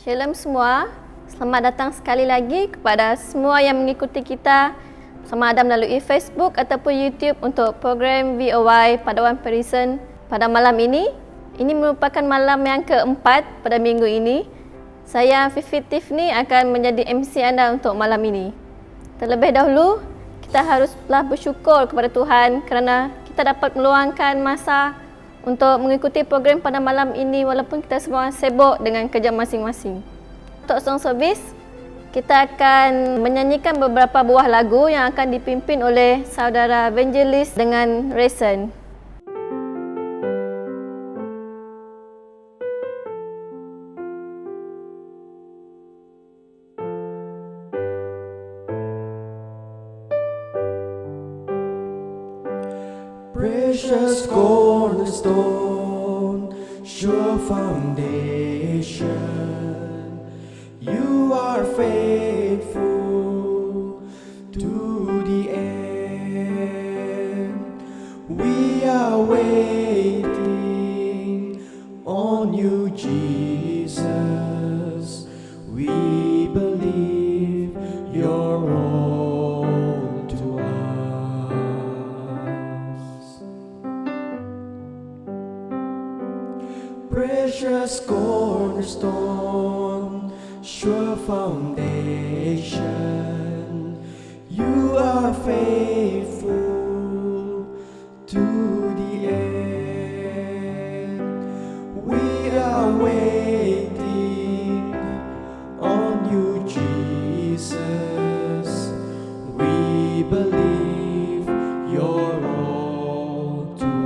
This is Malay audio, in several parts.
Shalom semua, selamat datang sekali lagi kepada semua yang mengikuti kita bersama Adam melalui Facebook ataupun YouTube untuk program VOY Padawan Parison pada malam ini. Ini merupakan malam yang keempat pada minggu ini. Saya Fifi Tiffany akan menjadi MC anda untuk malam ini. Terlebih dahulu, kita haruslah bersyukur kepada Tuhan kerana kita dapat meluangkan masa untuk mengikuti program pada malam ini walaupun kita semua sibuk dengan kerja masing-masing. Untuk song service, kita akan menyanyikan beberapa buah lagu yang akan dipimpin oleh saudara Evangelist dengan Rayson. Precious cornerstone, sure foundation, you are faithful to the end. We are waiting on you, Jesus. We believe you're all to us. Precious cornerstone, sure foundation, you are faithful to the end. We are waiting on you, Jesus. We believe you're all to us.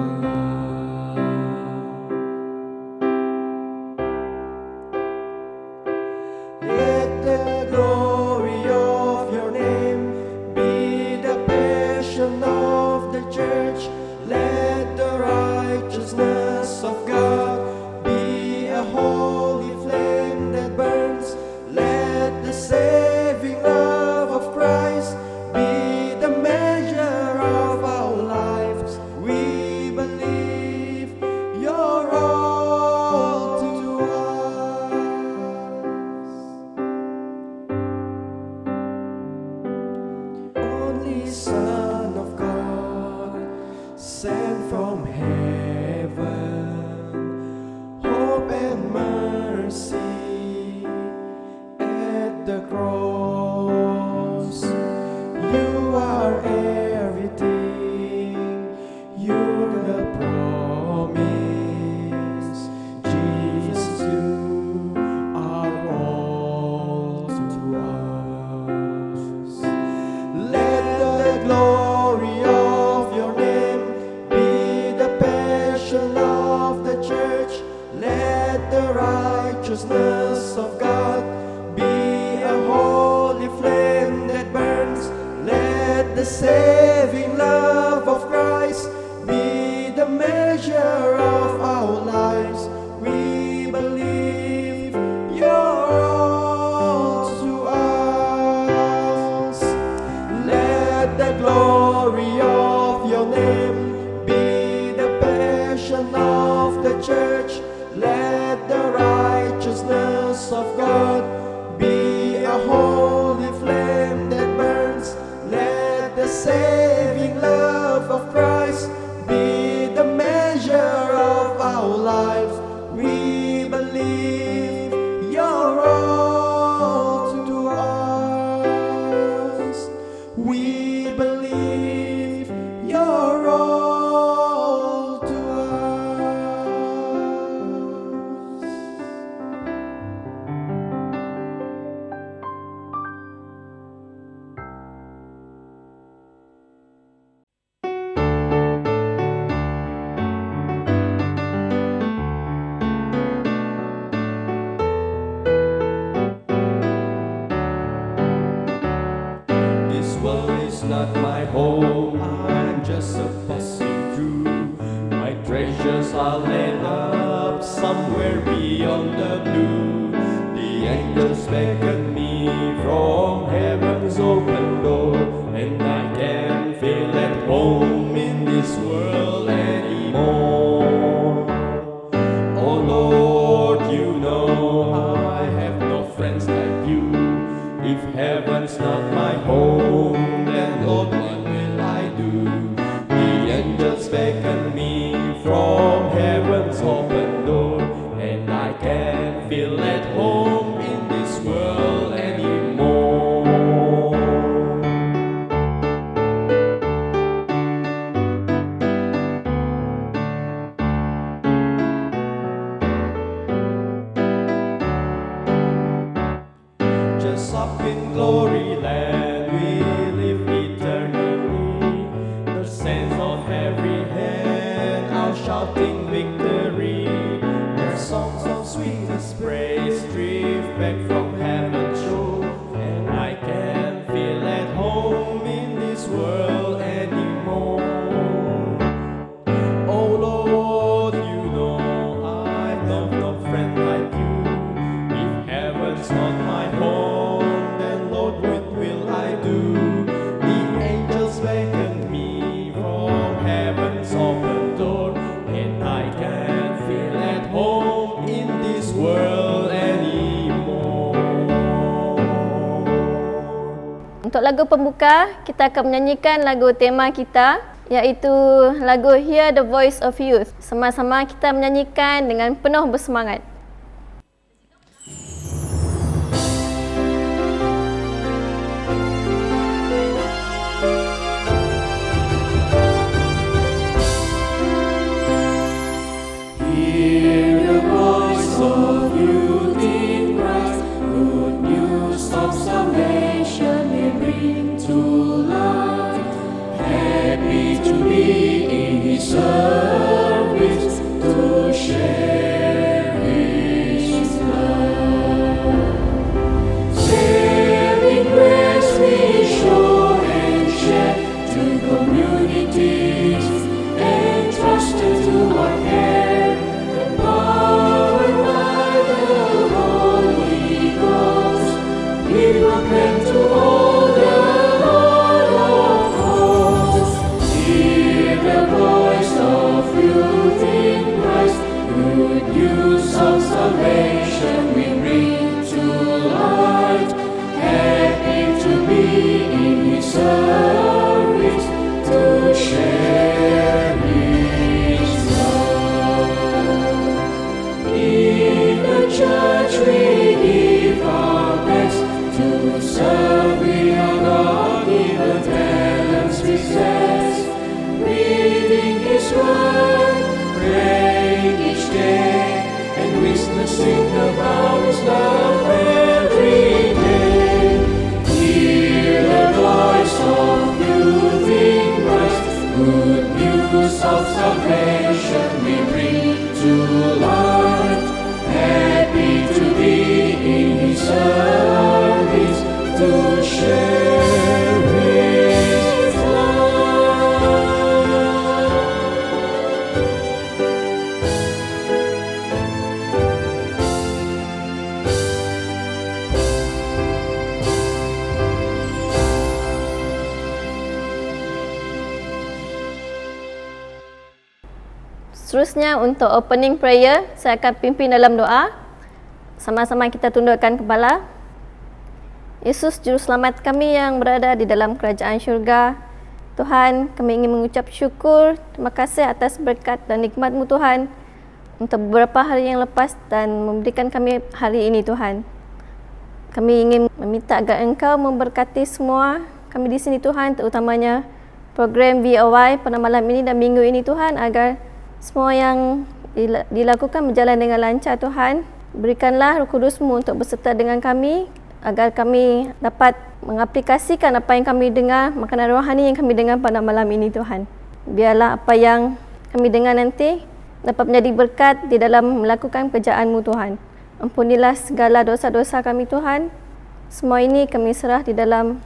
Let the glory of your name be the passion of the church. Let the righteousness of God be a holy flame that burns. Let the saving love of Christ be the measure of our lives. We believe you're all to us. Only Son of God, sent from heaven, hope and mercy at the cross. You are everything, you're the promise. Jesus, you are all to us. Let the glory of your name be the passion of the church. Let the righteousness of God be a holy flame that burns. Let the saving love of Christ be the measure of our lives. We believe you're all to us. Let the glory of your name be the passion of the church. Let the righteousness of God be a holy flame that burns. Let the saving love of Christ be the measure of our lives. We believe you're all to us. We believe you're all to us. This world is not my home, I'm just a passing through. My treasures are laid up somewhere beyond the blue. The angels beckon me from heaven's open door, and I can feel at home in this world anymore. Oh Lord, you know I have no If heaven's not my home, then Lord, what will I do? The angels beckon me from heaven's open door, and I can't feel at home in this world anymore. Just up in glory land we live eternally. The saints of every hand are shouting victory. Their songs of sweetest praise drift back from heaven's shore, and I can't feel at home in this world anymore. Oh Lord, you know I've loved no friend like you. If heaven's not my home, then Lord, what will I do? The angels beckon me from heaven's open door, and I can't feel at home in this world anymore. Untuk lagu pembuka, kita akan menyanyikan lagu tema kita, iaitu lagu Hear the Voice of Youth. Sama-sama kita menyanyikan dengan penuh bersemangat. Hear the voice of youth in Christ, good news of salvation we bring to light. Happy to be in His service, to share His love. Saving grace we show and share to communities entrusted to our care. Empowered by the Holy Ghost, we proclaim to all the Lord of hosts. Hear the voice of youth in Christ, good news of salvation we bring to light. Happy to be in His service, to share His love. In the church we give our best to serve. We are God-given talents we possess, reading His word, praying each day, and witnessing about His love every day. Hear the voice of youth in Christ, good news of salvation we bring to light. Happy to be in His service, to share His love. Seterusnya untuk opening prayer, saya akan pimpin dalam doa. Sama-sama kita tundukkan kepala. Yesus, Juru Selamat kami yang berada di dalam kerajaan syurga. Tuhan, kami ingin mengucap syukur, terima kasih atas berkat dan nikmat-Mu Tuhan untuk beberapa hari yang lepas dan memberikan kami hari ini Tuhan. Kami ingin meminta agar Engkau memberkati semua kami di sini Tuhan, terutamanya program VOY pada malam ini dan minggu ini Tuhan, agar semua yang dilakukan berjalan dengan lancar Tuhan. Berikanlah Roh Kudus-Mu untuk berserta dengan kami, agar kami dapat mengaplikasikan apa yang kami dengar, makanan rohani yang kami dengar pada malam ini Tuhan. Biarlah apa yang kami dengar nanti dapat menjadi berkat di dalam melakukan kerjaan-Mu Tuhan. Ampunilah segala dosa-dosa kami Tuhan. Semua ini kami serah di dalam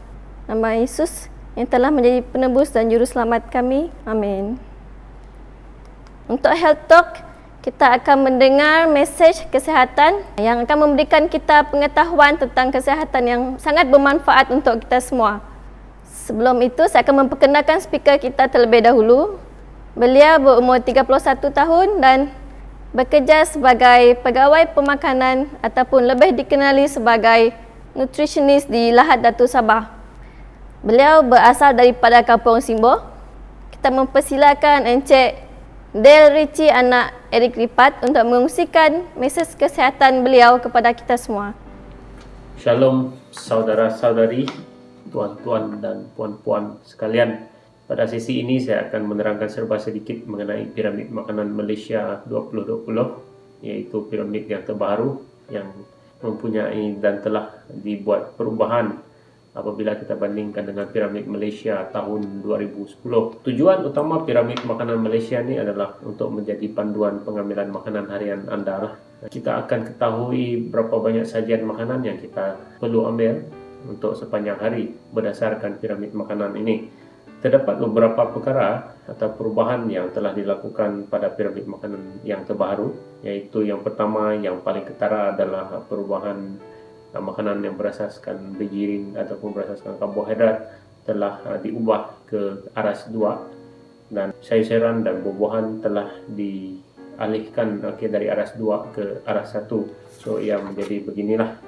nama Yesus yang telah menjadi penebus dan juru selamat kami. Amin. Untuk Health Talk, kita akan mendengar mesej kesihatan yang akan memberikan kita pengetahuan tentang kesihatan yang sangat bermanfaat untuk kita semua. Sebelum itu, saya akan memperkenalkan speaker kita terlebih dahulu. Beliau berumur 31 tahun dan bekerja sebagai pegawai pemakanan ataupun lebih dikenali sebagai nutritionist di Lahad Datu Sabah. Beliau berasal daripada Kampung Simbo. Kita mempersilakan Encik Del Ritchie anak Eric Lipat untuk mengungsikan mesej kesihatan beliau kepada kita semua. Shalom saudara-saudari, tuan-tuan dan puan-puan sekalian. Pada sesi ini saya akan menerangkan serba sedikit mengenai piramid makanan Malaysia 2020, iaitu piramid yang terbaru yang mempunyai dan telah dibuat perubahan apabila kita bandingkan dengan piramid Malaysia tahun 2010. Tujuan utama piramid makanan Malaysia ini adalah untuk menjadi panduan pengambilan makanan harian anda. Kita akan ketahui berapa banyak sajian makanan yang kita perlu ambil untuk sepanjang hari berdasarkan piramid makanan ini. Terdapat beberapa perkara atau perubahan yang telah dilakukan pada piramid makanan yang terbaru, iaitu yang pertama, yang paling ketara adalah perubahan makanan yang berasaskan bijirin ataupun berasaskan karbohidrat telah diubah ke aras 2, dan sayur-sayuran dan buah-buahan telah dialihkan dari aras 2 ke aras 1. So ia menjadi beginilah.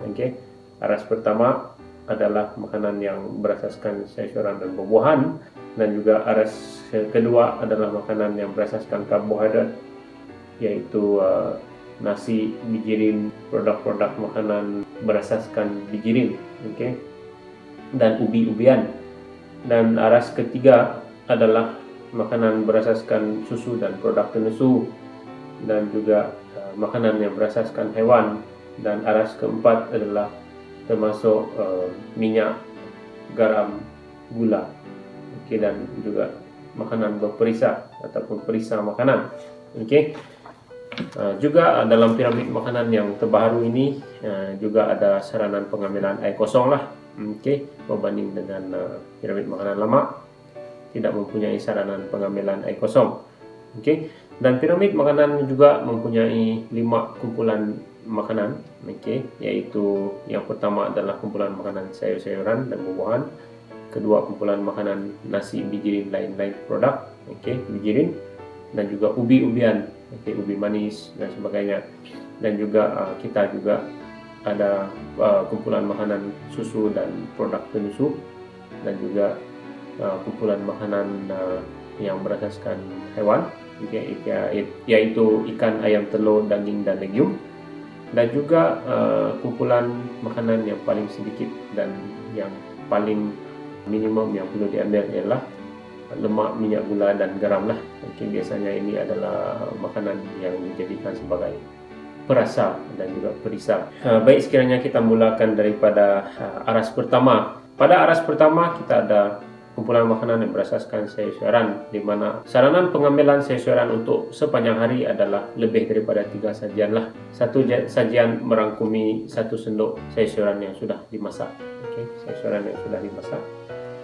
Aras pertama adalah makanan yang berasaskan sayur-sayuran dan buah-buahan, dan juga aras kedua adalah makanan yang berasaskan karbohidrat, yaitu nasi, bijirin, produk-produk makanan berasaskan bijirin, dan ubi-ubian. Dan aras ketiga adalah makanan berasaskan susu dan produk tenusu, dan juga makanan yang berasaskan hewan. Dan aras keempat adalah termasuk minyak, garam, gula, dan juga makanan berperisa ataupun perisa makanan. Juga dalam piramid makanan yang terbaru ini juga ada saranan pengambilan air kosong lah. Berbanding dengan piramid makanan lama, tidak mempunyai saranan pengambilan air kosong. Dan piramid makanan juga mempunyai 5 kumpulan makanan, yaitu yang pertama adalah kumpulan makanan sayur-sayuran dan buah-buahan, kedua kumpulan makanan nasi, bijirin, lain-lain produk, bijirin, dan juga ubi-ubian, ubi manis dan sebagainya. Dan juga kita juga ada kumpulan makanan susu dan produk penusu, dan juga kumpulan makanan yang berasaskan hewan, yaitu ikan, ayam, telur, daging, dan legium. Dan juga kumpulan makanan yang paling sedikit dan yang paling minimum yang perlu diambil ialah lemak, minyak, gula, dan garam lah. Biasanya ini adalah makanan yang dijadikan sebagai perasa dan juga perisa. Baik, sekiranya kita mulakan daripada aras pertama. Pada aras pertama kita ada kumpulan makanan yang berasaskan sayur-sayuran, di mana saranan pengambilan sayur-sayuran untuk sepanjang hari adalah lebih daripada 3 sajian lah. Satu sajian merangkumi 1 sendok sayur-sayuran yang sudah dimasak, sayur-sayuran yang sudah dimasak,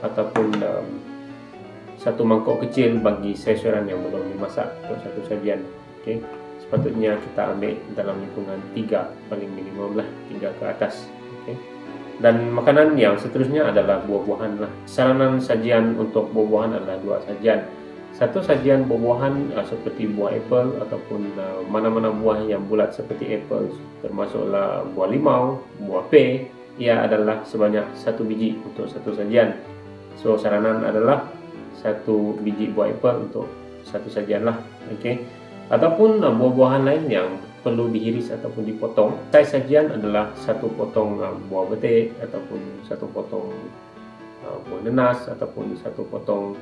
ataupun 1 mangkok kecil bagi sayur-sayuran yang belum dimasak untuk 1 sajian. Sepatutnya kita ambil dalam lingkungan 3, paling minimum lah 3 ke atas. Dan makanan yang seterusnya adalah buah-buahan lah. Saranan sajian untuk buah-buahan adalah 2 sajian. 1 sajian buah-buahan seperti buah apple ataupun mana-mana buah yang bulat seperti apple, termasuklah buah limau, buah pe, ia adalah sebanyak 1 biji untuk 1 sajian. So saranan adalah 1 biji buah apple untuk 1 sajian lah. Ataupun buah-buahan lain yang perlu dihiris ataupun dipotong. Saiz sajian adalah 1 potong buah betik, ataupun 1 potong buah nenas, ataupun 1 potong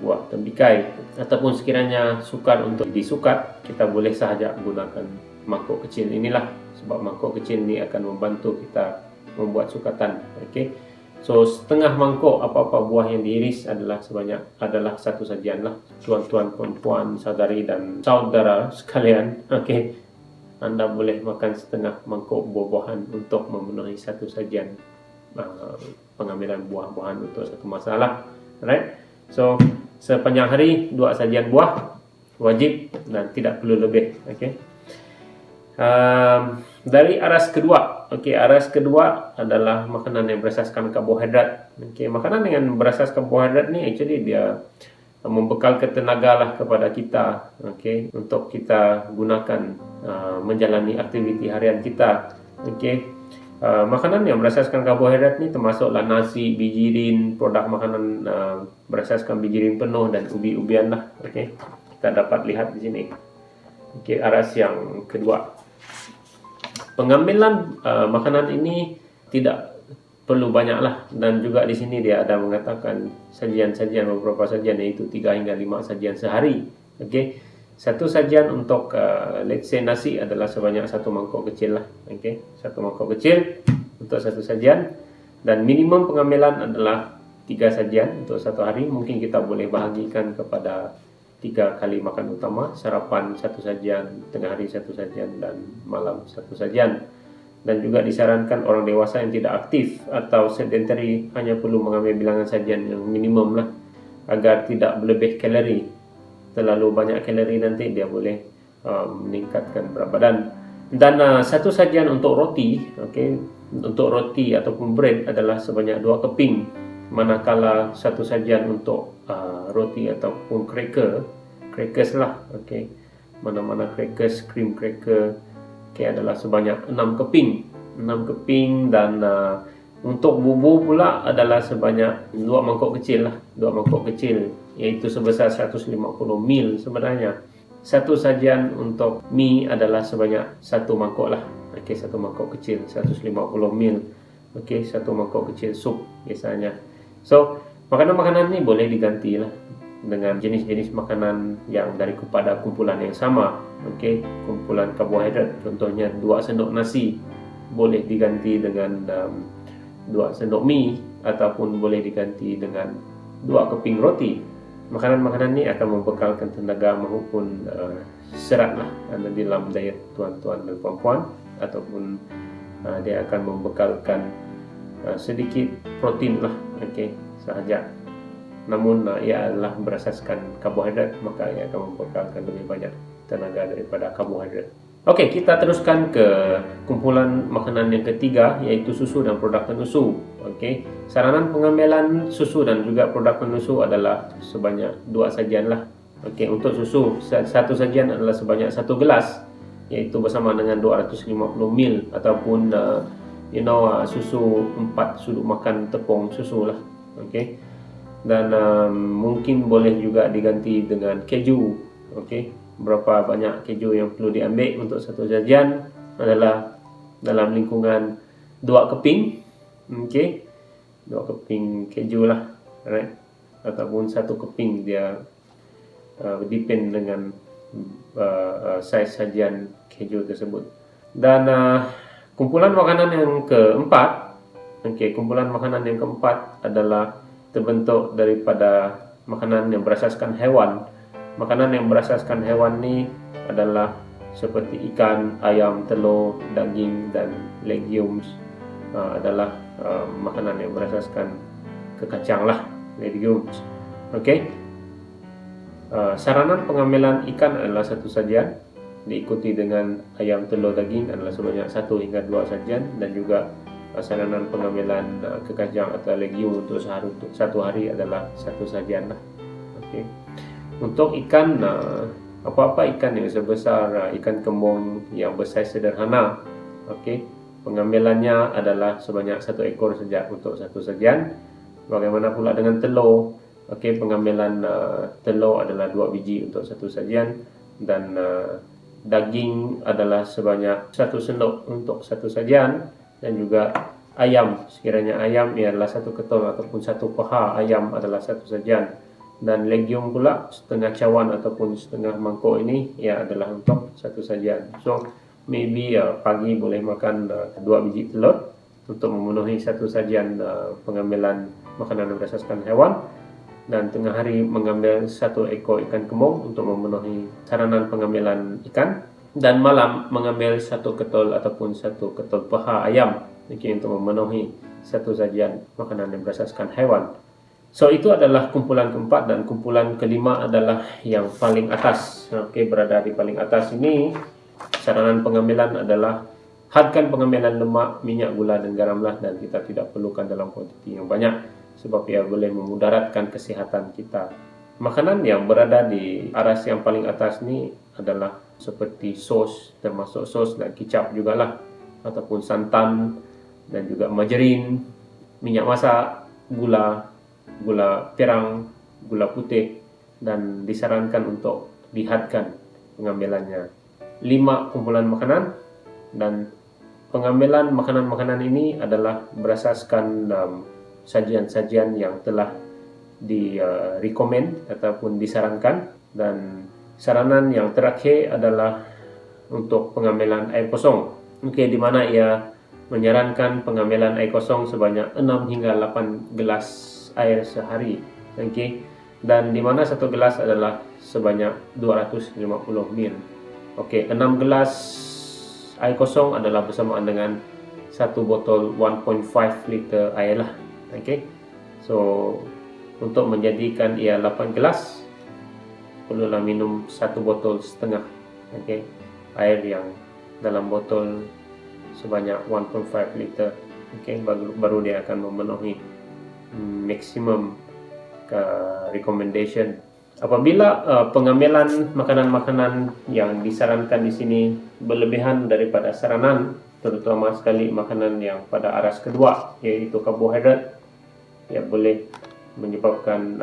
buah tembikai. Ataupun sekiranya sukar untuk disukat, kita boleh sahaja gunakan mangkuk kecil inilah, sebab mangkuk kecil ini akan membantu kita membuat sukatan. So setengah mangkuk apa-apa buah yang diiris adalah 1 sajian lah. Tuan-tuan, perempuan, saudari dan saudara sekalian, Anda boleh makan setengah mangkuk buah-buahan untuk memenuhi 1 sajian pengambilan buah-buahan untuk 1 masalah. Alright. So sepanjang hari 2 sajian buah wajib dan tidak perlu lebih. Dari aras kedua, aras kedua adalah makanan yang berasaskan karbohidrat. Makanan yang berasaskan karbohidrat ni actually dia membekalkan tenaga lah kepada kita, untuk kita gunakan menjalani aktiviti harian kita. Makanan yang berasaskan karbohidrat ni termasuklah nasi, bijirin, produk makanan berasaskan bijirin penuh dan ubi-ubian lah. Okey, kita dapat lihat di sini. Okey, aras yang kedua. Pengambilan makanan ini tidak perlu banyak lah, dan juga di sini dia ada mengatakan sajian-sajian, beberapa sajian, iaitu 3 hingga 5 sajian sehari. Okey, satu sajian untuk let's say nasi adalah sebanyak 1 mangkok kecil lah. Okey, 1 mangkok kecil untuk satu sajian, dan minimum pengambilan adalah 3 sajian untuk satu hari. Mungkin kita boleh bahagikan kepada 3 kali makan utama, sarapan 1 sajian, tengah hari 1 sajian, dan malam 1 sajian. Dan juga disarankan orang dewasa yang tidak aktif atau sedentary hanya perlu mengambil bilangan sajian yang minimum lah, agar tidak berlebih kalori. Terlalu banyak kalori nanti dia boleh meningkatkan berat badan. Dan satu sajian untuk roti, okey, untuk roti ataupun bread adalah sebanyak 2 keping, manakala satu sajian untuk roti ataupun crackers lah, okey, mana-mana crackers, cream cracker, okey, adalah sebanyak 6 keping. Dan untuk bubur pula adalah sebanyak 2 mangkok kecil lah, 2 mangkok kecil, iaitu sebesar 150 ml sebenarnya. Satu sajian untuk mi adalah sebanyak 1 mangkok lah. Okey, 1 mangkok kecil 150 ml. Okey, 1 mangkok kecil sup biasanya. So, makanan-makanan ni boleh diganti lah dengan jenis-jenis makanan yang kepada kumpulan yang sama. Okey, kumpulan karbohidrat, contohnya 2 sendok nasi boleh diganti dengan 2 sendok mi, ataupun boleh diganti dengan 2 keping roti. Makanan-makanan ni akan membekalkan tenaga maupun serat lah di dalam diet tuan-tuan dan puan-puan, ataupun dia akan membekalkan sedikit protein lah, okey, sahaja. Namun ia adalah berasaskan karbohidrat, maka ia akan membekalkan lebih banyak tenaga daripada karbohidrat. Okey, kita teruskan ke kumpulan makanan yang ketiga, iaitu susu dan produk penusu. Okey, saranan pengambilan susu dan juga produk penusu adalah sebanyak 2 sajian lah. Okey, untuk susu satu sajian adalah sebanyak 1 gelas, iaitu bersama dengan 250 ml, ataupun susu 4 sudut makan tepung susu lah. Okey, dan mungkin boleh juga diganti dengan keju. Okey, berapa banyak keju yang perlu diambil untuk satu sajian adalah dalam lingkungan 2 keping. Okey, 2 keping keju lah, right? Ataupun 1 keping, dia depend dengan saiz sajian keju tersebut. Dan kumpulan makanan yang keempat, kumpulan makanan yang keempat adalah terbentuk daripada makanan yang berasaskan hewan. Makanan yang berasaskan hewan ni adalah seperti ikan, ayam, telur, daging, dan legumes. Adalah makanan yang berasaskan kekacang lah, legumes. Okey, saranan pengambilan ikan adalah 1 sajian, diikuti dengan ayam, telur, daging adalah sebanyak 1 hingga 2 sajian, dan juga saranan pengambilan kekacang atau legume untuk satu hari adalah 1 sajian lah. Okey, untuk ikan, apa-apa ikan yang sebesar ikan kembung yang bersaiz sederhana, okey, pengambilannya adalah sebanyak 1 ekor saja untuk 1 sajian. Bagaimana pula dengan telur? Okey, pengambilan telur adalah 2 biji untuk 1 sajian, dan daging adalah sebanyak 1 sendok untuk 1 sajian, dan juga ayam, sekiranya ayam ialah 1 ketol ataupun 1 paha ayam adalah 1 sajian. Dan legume pula setengah cawan ataupun setengah mangkok ini ia adalah untuk 1 sajian. So maybe pagi boleh makan 2 biji telur untuk memenuhi 1 sajian pengambilan makanan berasaskan hewan, dan tengah hari mengambil 1 ekor ikan kembung untuk memenuhi saranan pengambilan ikan, dan malam mengambil 1 ketol ataupun 1 ketol paha ayam, untuk memenuhi 1 sajian makanan yang berasaskan hewan. So itu adalah kumpulan keempat, dan kumpulan kelima adalah yang paling atas. Okey, berada di paling atas ini, saranan pengambilan adalah hadkan pengambilan lemak, minyak, gula, dan garam lah, dan kita tidak perlukan dalam kuantiti yang banyak sebab ia boleh memudaratkan kesihatan kita. Makanan yang berada di aras yang paling atas ni adalah seperti sos, termasuk sos dan kicap jugalah, ataupun santan, dan juga margarin, minyak masak, gula pirang, gula putih, dan disarankan untuk dihadkan pengambilannya. 5 kumpulan makanan, dan pengambilan makanan-makanan ini adalah berdasarkan sajian-sajian yang telah rekomen ataupun disarankan. Dan saranan yang terakhir adalah untuk pengambilan air kosong. Di mana ia menyarankan pengambilan air kosong sebanyak 6 hingga 8 gelas air sehari. Dan di mana satu gelas adalah sebanyak 250 ml. 6 gelas air kosong adalah bersamaan dengan satu botol 1.5 liter air lah. So untuk menjadikan ia 8 gelas, perlulah minum 1 botol setengah air yang dalam botol sebanyak 1.5 liter. Baru dia akan memenuhi maksimum recommendation. Apabila pengambilan makanan-makanan yang disarankan di sini berlebihan daripada saranan, terutama sekali makanan yang pada aras kedua, yaitu karbohidrat, boleh menyebabkan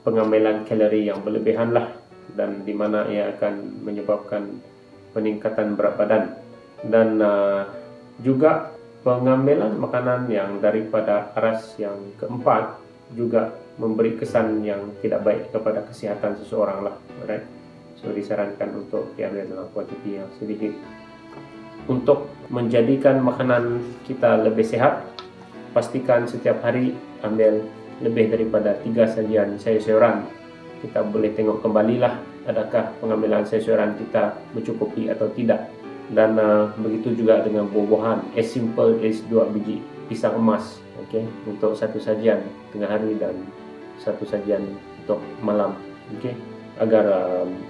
pengambilan kalori yang berlebihan lah, dan di mana ia akan menyebabkan peningkatan berat badan. Dan juga pengambilan makanan yang daripada aras yang keempat juga memberi kesan yang tidak baik kepada kesihatan seseorang lah. Alright? So disarankan untuk diambil dalam kuantiti yang sedikit. Untuk menjadikan makanan kita lebih sehat, pastikan setiap hari ambil lebih daripada 3 sajian sayur-sayuran. Kita boleh tengok kembalilah adakah pengambilan sayur-sayuran kita mencukupi atau tidak. Dan begitu juga dengan buah-buahan, as simple as 2 biji pisang emas, untuk satu sajian tengah hari dan satu sajian untuk malam, agar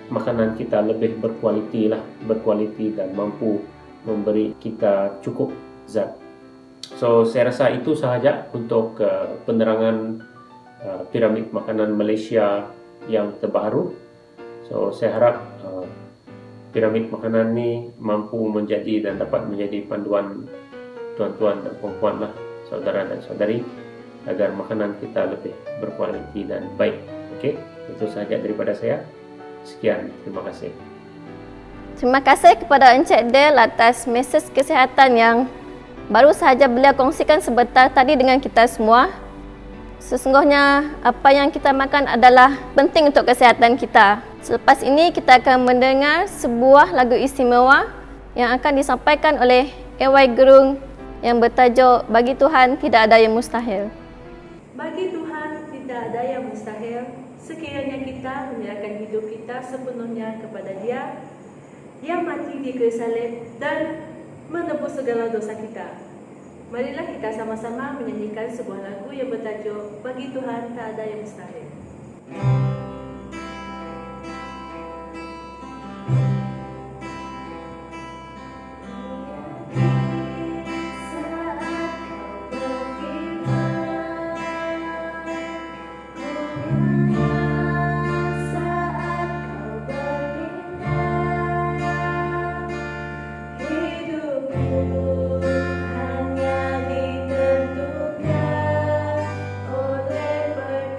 makanan kita lebih berkualiti dan mampu memberi kita cukup zat. So saya rasa itu sahaja untuk penerangan piramid makanan Malaysia yang terbaru. So saya harap piramid makanan ini mampu menjadi dan dapat menjadi panduan tuan-tuan dan puan-puan lah, saudara dan saudari, agar makanan kita lebih berkualiti dan baik. Itu sahaja daripada saya. Sekian, terima kasih. Terima kasih kepada Encik Del atas mesej kesihatan yang baru sahaja beliau kongsikan sebentar tadi dengan kita semua. Sesungguhnya apa yang kita makan adalah penting untuk kesihatan kita. Selepas ini kita akan mendengar sebuah lagu istimewa yang akan disampaikan oleh A.Y. Gerung yang bertajuk Bagi Tuhan Tidak Ada Yang Mustahil. Bagi Tuhan tidak ada yang mustahil. Sekiranya kita menyerahkan hidup kita sepenuhnya kepada Dia yang mati di kayu salib dan menebus segala dosa kita. Marilah kita sama-sama menyanyikan sebuah lagu yang bertajuk Bagi Tuhan Tak Ada Yang Mustahil. Oleh perkataan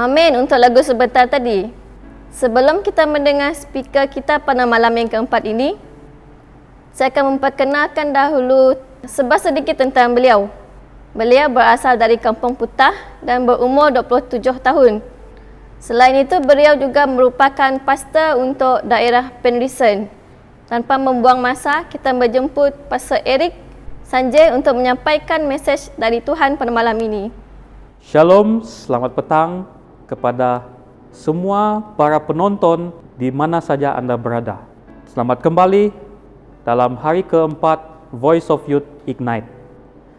Amin untuk lagu sebentar tadi. Sebelum kita mendengar speaker kita pada malam yang keempat ini, saya akan memperkenalkan dahulu sedikit tentang beliau. Beliau berasal dari Kampung Putah dan berumur 27 tahun. Selain itu, beliau juga merupakan pastor untuk daerah Penrisen. Tanpa membuang masa, kita menjemput Pastor Eric Sanjay untuk menyampaikan mesej dari Tuhan pada malam ini. Shalom, selamat petang kepada semua para penonton di mana saja Anda berada. Selamat kembali dalam hari keempat Voice of Youth Ignite.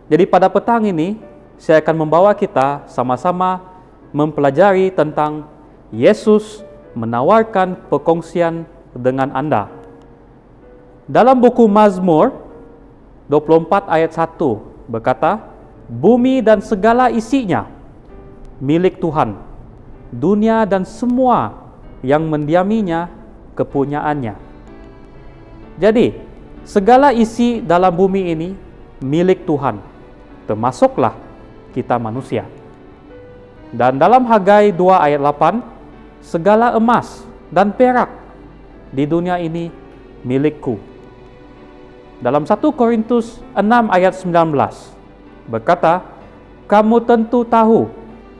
Jadi pada petang ini, saya akan membawa kita sama-sama mempelajari tentang Yesus menawarkan perkongsian dengan Anda. Dalam buku Mazmur 24 ayat 1 berkata, "Bumi dan segala isinya milik Tuhan, dunia dan semua yang mendiaminya kepunyaannya." Jadi, segala isi dalam bumi ini milik Tuhan, termasuklah kita manusia. Dan dalam Hagai 2 ayat 8, segala emas dan perak di dunia ini milikku. Dalam 1 Korintus 6 ayat 19 berkata, "Kamu tentu tahu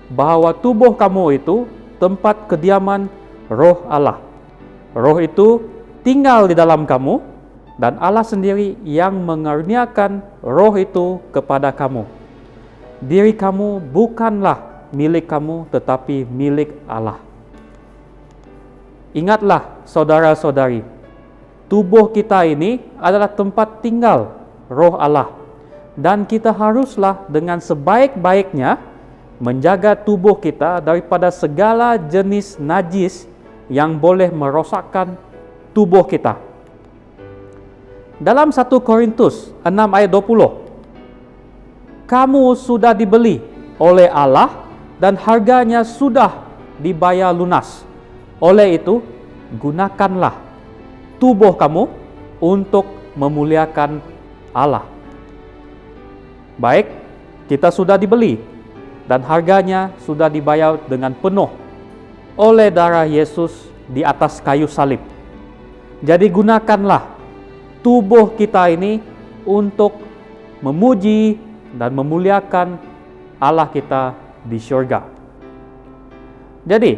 bahwa tubuh kamu itu tempat kediaman Roh Allah. Roh itu tinggal di dalam kamu, dan Allah sendiri yang mengaruniakan Roh itu kepada kamu. Diri kamu bukanlah milik kamu, tetapi milik Allah." Ingatlah saudara-saudari, tubuh kita ini adalah tempat tinggal Roh Allah, dan kita haruslah dengan sebaik-baiknya menjaga tubuh kita daripada segala jenis najis yang boleh merosakkan tubuh kita. Dalam 1 Korintus 6 ayat 20, "Kamu sudah dibeli oleh Allah dan harganya sudah dibayar lunas. Oleh itu, gunakanlah tubuh kamu untuk memuliakan Allah." Baik, kita sudah dibeli dan harganya sudah dibayar dengan penuh oleh darah Yesus di atas kayu salib. Jadi gunakanlah tubuh kita ini untuk memuji dan memuliakan Allah kita di syurga. Jadi,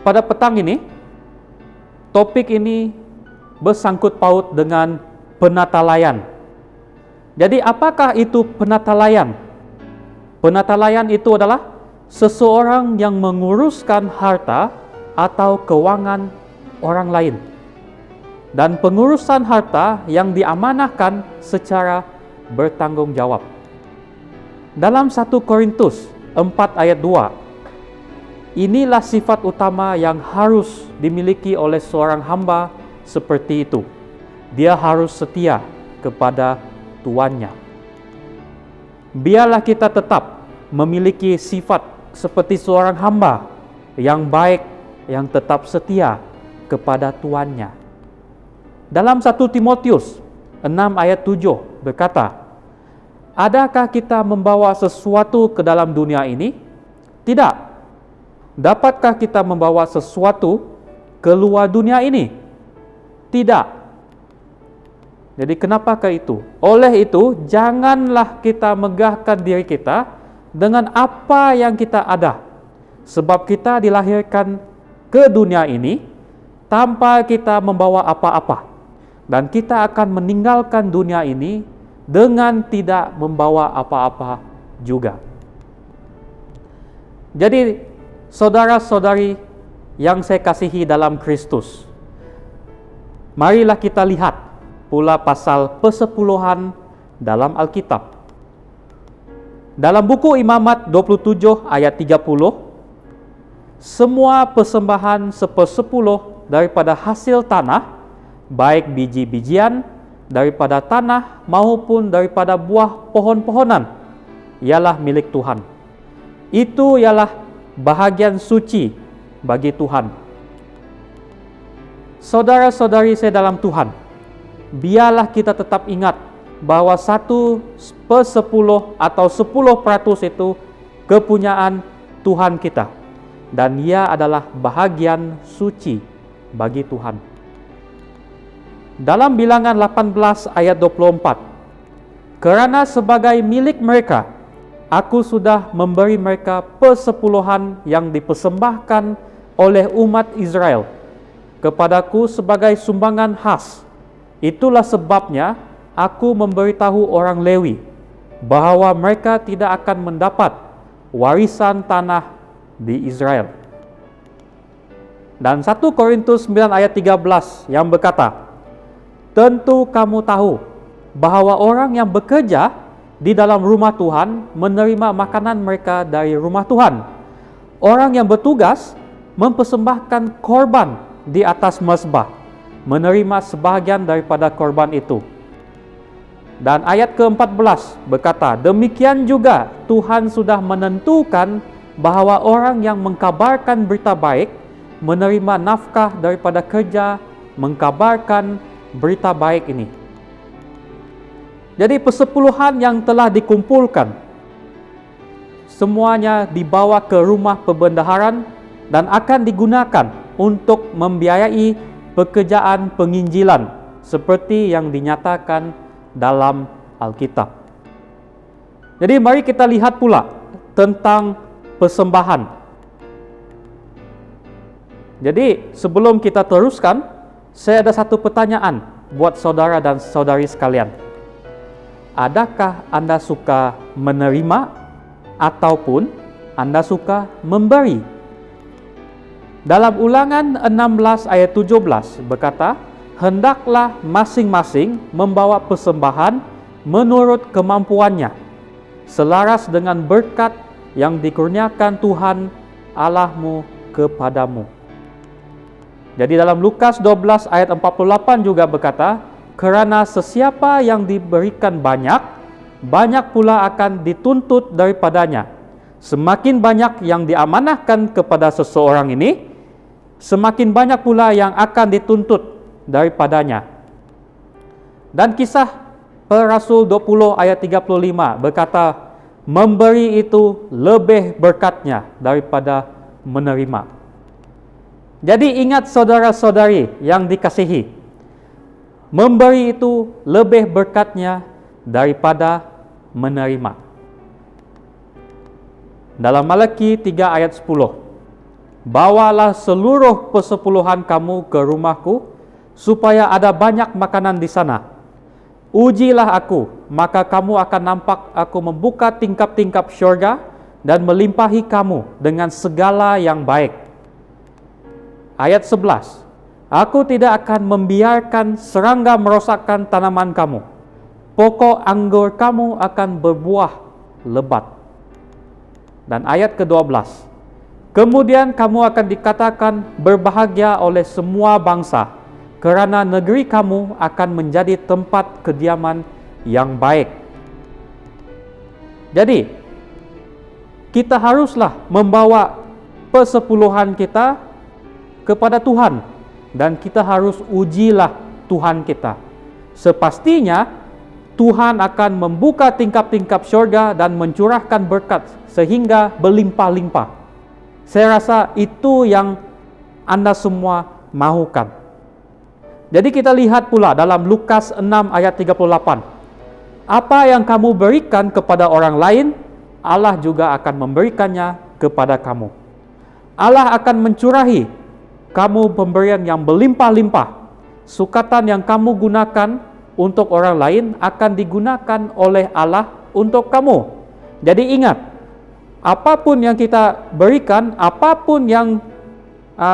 pada petang ini, topik ini bersangkut paut dengan penatalayan. Jadi, apakah itu penatalayan? Penatalayan itu adalah seseorang yang menguruskan harta atau keuangan orang lain, dan pengurusan harta yang diamanahkan secara bertanggung jawab. Dalam 1 Korintus 4 ayat 2, inilah sifat utama yang harus dimiliki oleh seorang hamba seperti itu. Dia harus setia kepada tuannya. Biarlah kita tetap memiliki sifat seperti seorang hamba yang baik, yang tetap setia kepada tuannya. Dalam 1 Timotius 6 ayat 7 berkata, "Adakah kita membawa sesuatu ke dalam dunia ini? Tidak. Dapatkah kita membawa sesuatu keluar dunia ini? Tidak." Jadi kenapakah itu? Oleh itu, janganlah kita megahkan diri kita dengan apa yang kita ada. Sebab kita dilahirkan ke dunia ini tanpa kita membawa apa-apa. Dan kita akan meninggalkan dunia ini dengan tidak membawa apa-apa juga. Jadi, saudara-saudari yang saya kasihi dalam Kristus, marilah kita lihat pula pasal persepuluhan dalam Alkitab. Dalam buku Imamat 27 ayat 30, "Semua persembahan 1/10 daripada hasil tanah, baik biji-bijian daripada tanah maupun daripada buah pohon-pohonan, ialah milik Tuhan. Itu ialah bahagian suci bagi Tuhan." Saudara-saudari saya dalam Tuhan, biarlah kita tetap ingat bahwa 1/10 atau 10% itu kepunyaan Tuhan kita. dan ia adalah bahagian suci bagi Tuhan. Dalam Bilangan 18 ayat 24, kerana sebagai milik mereka, aku sudah memberi mereka persepuluhan yang dipersembahkan oleh umat Israel kepadaku sebagai sumbangan khas. Itulah sebabnya aku memberitahu orang Lewi bahawa mereka tidak akan mendapat warisan tanah di Israel. Dan 1 Korintus 9 ayat 13 yang berkata, tentu kamu tahu bahawa orang yang bekerja di dalam rumah Tuhan menerima makanan mereka dari rumah Tuhan. Orang yang bertugas mempersembahkan korban di atas mezbah, menerima sebahagian daripada korban itu. Dan ayat ke-14 berkata, demikian juga Tuhan sudah menentukan bahawa orang yang mengkabarkan berita baik menerima nafkah daripada kerja mengkabarkan berita baik ini. Jadi persepuluhan yang telah dikumpulkan semuanya dibawa ke rumah perbendaharaan dan akan digunakan untuk membiayai pekerjaan penginjilan seperti yang dinyatakan dalam Alkitab. Jadi mari kita lihat pula tentang persembahan. Jadi sebelum kita teruskan, saya ada satu pertanyaan buat saudara dan saudari sekalian. Adakah Anda suka menerima ataupun Anda suka memberi? Dalam Ulangan 16 ayat 17 berkata, hendaklah masing-masing membawa persembahan menurut kemampuannya, selaras dengan berkat yang dikurniakan Tuhan Allahmu kepadamu. Jadi dalam Lukas 12 ayat 48 juga berkata, kerana sesiapa yang diberikan banyak, banyak pula akan dituntut daripadanya. Semakin banyak yang diamanahkan kepada seseorang ini, semakin banyak pula yang akan dituntut daripadanya. Dan kisah Rasul 20 ayat 35 berkata, memberi itu lebih berkatnya daripada menerima. Jadi ingat saudara-saudari yang dikasihi, memberi itu lebih berkatnya daripada menerima. Dalam Malaki 3 ayat 10, bawalah seluruh persepuluhan kamu ke rumahku, supaya ada banyak makanan di sana. Ujilah aku, maka kamu akan nampak aku membuka tingkap-tingkap syurga dan melimpahi kamu dengan segala yang baik. Ayat 11, aku tidak akan membiarkan serangga merosakkan tanaman kamu. Pokok anggur kamu akan berbuah lebat. Dan ayat ke-12, kemudian kamu akan dikatakan berbahagia oleh semua bangsa, kerana negeri kamu akan menjadi tempat kediaman yang baik. Jadi, kita haruslah membawa persepuluhan kita kepada Tuhan, dan kita harus ujilah Tuhan kita. Sepastinya, Tuhan akan membuka tingkap-tingkap syurga dan mencurahkan berkat sehingga berlimpah-limpah. Saya rasa itu yang Anda semua mahukan. Jadi kita lihat pula dalam Lukas 6 ayat 38. Apa yang kamu berikan kepada orang lain, Allah juga akan memberikannya kepada kamu. Allah akan mencurahi kamu pemberian yang berlimpah-limpah. Sukatan yang kamu gunakan untuk orang lain akan digunakan oleh Allah untuk kamu. Jadi ingat, apapun yang kita berikan, apapun yang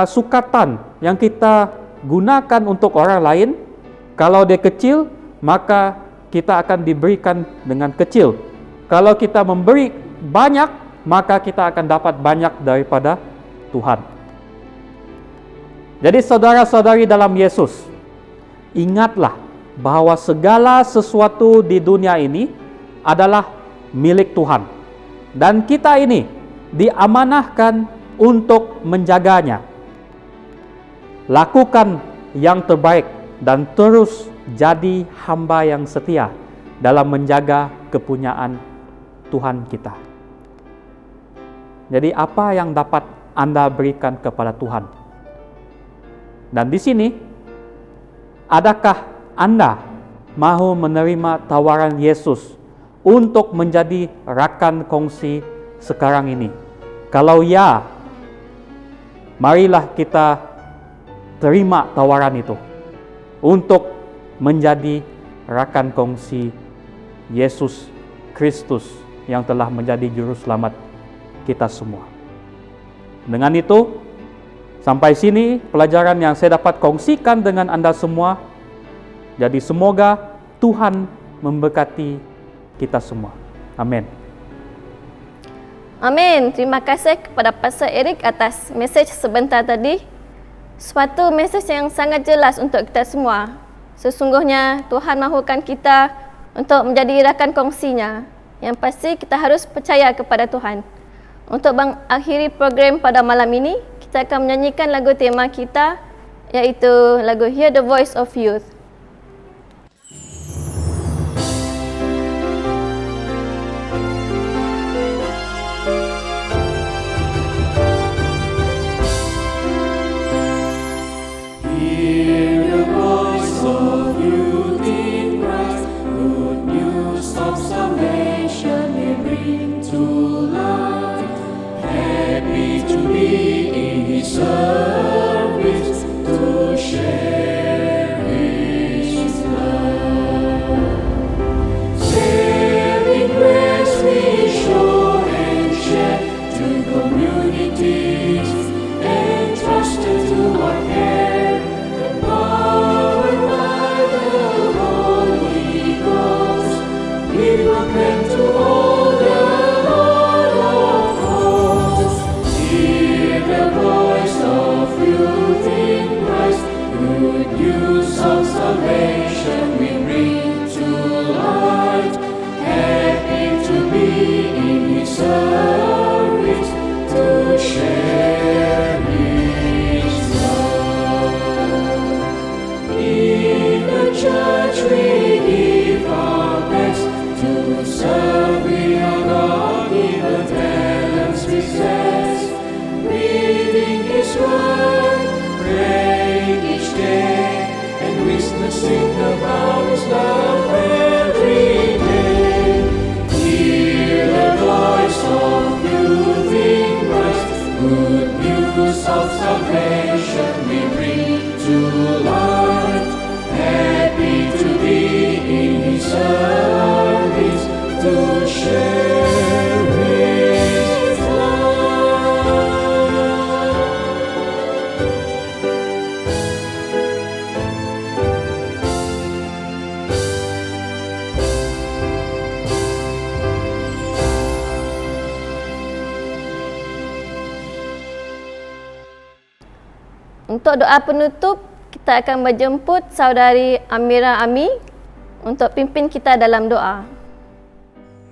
sukatan yang kita gunakan untuk orang lain, kalau dia kecil, maka kita akan diberikan dengan kecil. Kalau kita memberi banyak, maka kita akan dapat banyak daripada Tuhan. Jadi saudara-saudari dalam Yesus, ingatlah bahwa segala sesuatu di dunia ini adalah milik Tuhan. Dan kita ini diamanahkan untuk menjaganya. Lakukan yang terbaik dan terus jadi hamba yang setia dalam menjaga kepunyaan Tuhan kita. Jadi apa yang dapat Anda berikan kepada Tuhan. Dan di sini, adakah Anda mahu menerima tawaran Yesus untuk menjadi rakan kongsi sekarang ini? Kalau ya, marilah kita terima tawaran itu untuk menjadi rakan kongsi Yesus Kristus yang telah menjadi juru selamat kita semua. Dengan itu, sampai sini pelajaran yang saya dapat kongsikan dengan Anda semua. Jadi semoga Tuhan memberkati kita semua. Amin. Amin. Terima kasih kepada Pastor Eric atas mesej sebentar tadi. Suatu mesej yang sangat jelas untuk kita semua. Sesungguhnya Tuhan mahukan kita untuk menjadi rakan kongsinya. Yang pasti kita harus percaya kepada Tuhan. Untuk mengakhiri program pada malam ini, kita akan menyanyikan lagu tema kita, iaitu lagu Hear the Voice of Youth. Hear the voice of youth in Christ, good news of salvation we bring to light. Happy to be in His service, to share His love. Saving grace we show and share to communities, entrusted to our care, empowered by the Holy Ghost. We proclaim to all the Lord of hosts. Hear the voice of youth in Christ, good news of salvation we bring to light. Happy to be in His service, to share His love. In the church we give our best to serve. We are God-given talents we possess, reading His word, praying each day, and witnessing about His love every day. Hear the voice of youth in Christ, good news of salvation we bring to light. Happy to be in His service, to share His love. Untuk doa penutup, kita akan menjemput saudari Amira Ami untuk pimpin kita dalam doa.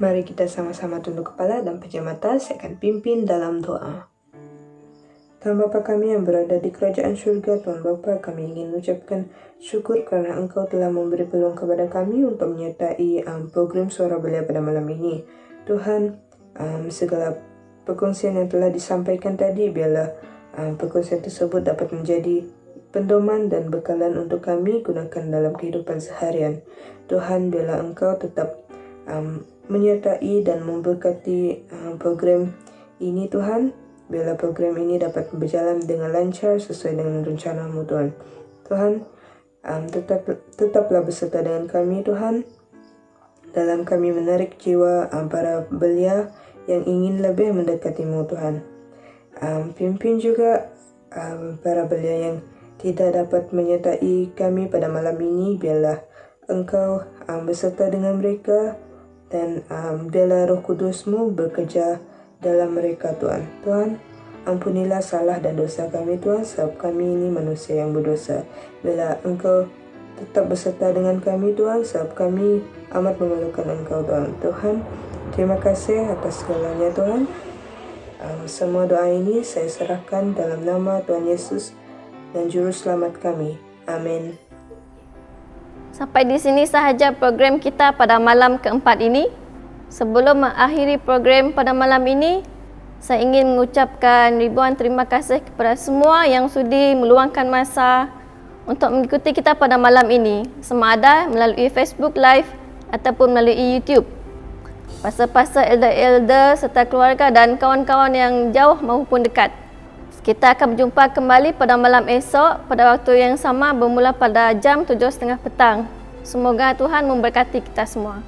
Mari kita sama-sama tunduk kepala dan pejam mata, saya akan pimpin dalam doa. Tuhan Bapa kami yang berada di kerajaan surga, Tuhan Bapa, kami ingin mengucapkan syukur karena Engkau telah memberi peluang kepada kami untuk menyertai program Suara Belia pada malam ini. Tuhan, segala perkongsian yang telah disampaikan tadi, biarlah perkongsian tersebut dapat menjadi pendoman dan bekalan untuk kami gunakan dalam kehidupan seharian. Tuhan, biarlah Engkau tetap menyertai dan memberkati program ini, Tuhan. Biarlah program ini dapat berjalan dengan lancar sesuai dengan rencana-Mu, Tuhan. Tuhan, tetaplah beserta dengan kami, Tuhan, dalam kami menarik jiwa para belia yang ingin lebih mendekati-Mu, Tuhan. Pimpin juga para belia yang tidak dapat menyertai kami pada malam ini. Biarlah Engkau beserta dengan mereka, dan biarlah Roh Kudus-Mu bekerja dalam mereka, Tuhan. Tuhan, ampunilah salah dan dosa kami, Tuhan, sebab kami ini manusia yang berdosa. Biarlah Engkau tetap beserta dengan kami, Tuhan, sebab kami amat memerlukan Engkau, Tuhan. Tuhan, terima kasih atas segalanya, Tuhan. Semua doa ini saya serahkan dalam nama Tuhan Yesus dan Juru Selamat kami. Amin. Sampai di sini sahaja program kita pada malam keempat ini. Sebelum mengakhiri program pada malam ini, Saya ingin mengucapkan ribuan terima kasih kepada semua yang sudi meluangkan masa untuk mengikuti kita pada malam ini, sama ada melalui Facebook Live ataupun melalui YouTube. Pastor-pastor, elder-elder serta keluarga dan kawan-kawan yang jauh maupun dekat. Kita akan berjumpa kembali pada malam esok pada waktu yang sama bermula pada jam 7.30 petang. Semoga Tuhan memberkati kita semua.